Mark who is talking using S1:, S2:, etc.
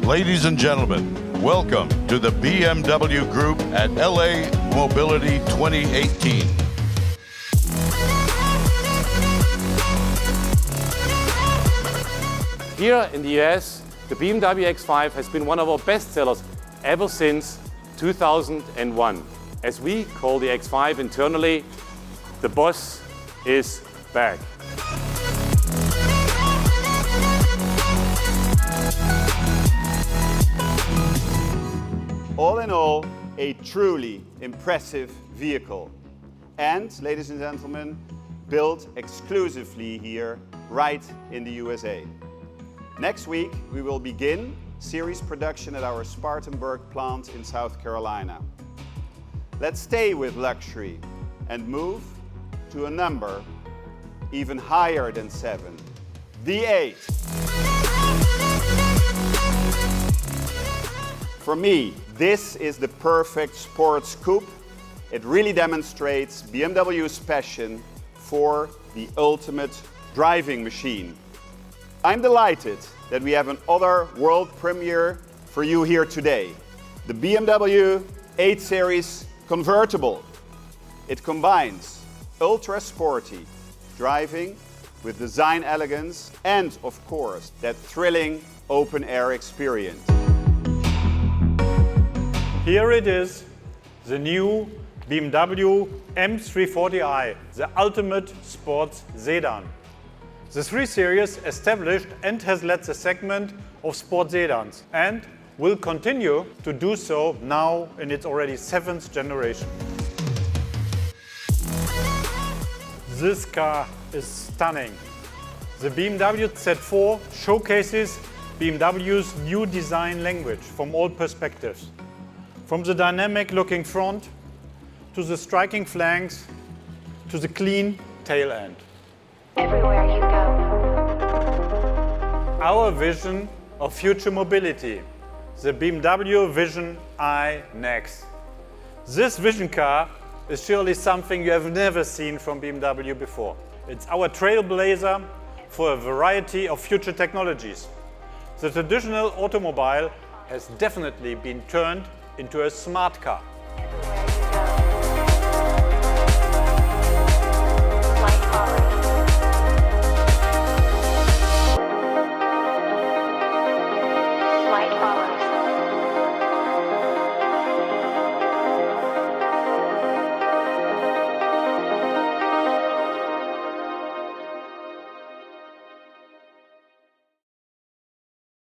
S1: Ladies and gentlemen, welcome to the BMW Group at LA Mobility 2018.
S2: Here in the US, the BMW X5 has been one of our best sellers ever since 2001. As we call the X5 internally, the boss is back.
S3: All in all, a truly impressive vehicle. And, ladies and gentlemen, built exclusively here, right in the USA. Next week, we will begin series production at our Spartanburg plant in South Carolina. Let's stay with luxury and move to a number even higher than 7, the 8. For me, this is the perfect sports coupe. It really demonstrates BMW's passion for the ultimate driving machine. I'm delighted that we have another world premiere for you here today. The BMW 8 Series convertible. It combines ultra-sporty driving with design elegance and, of course, that thrilling open-air experience.
S4: Here it is, the new BMW M340i, the ultimate sports sedan. The 3 Series established and has led the segment of sports sedans and will continue to do so now in its already 7th generation. This car is stunning. The BMW Z4 showcases BMW's new design language from all perspectives. From the dynamic-looking front, to the striking flanks, to the clean tail end.
S5: Everywhere you go.
S4: Our vision of future mobility, the BMW Vision iNEXT. This vision car is surely something you have never seen from BMW before. It's our trailblazer for a variety of future technologies. The traditional automobile has definitely been turned into a smart car.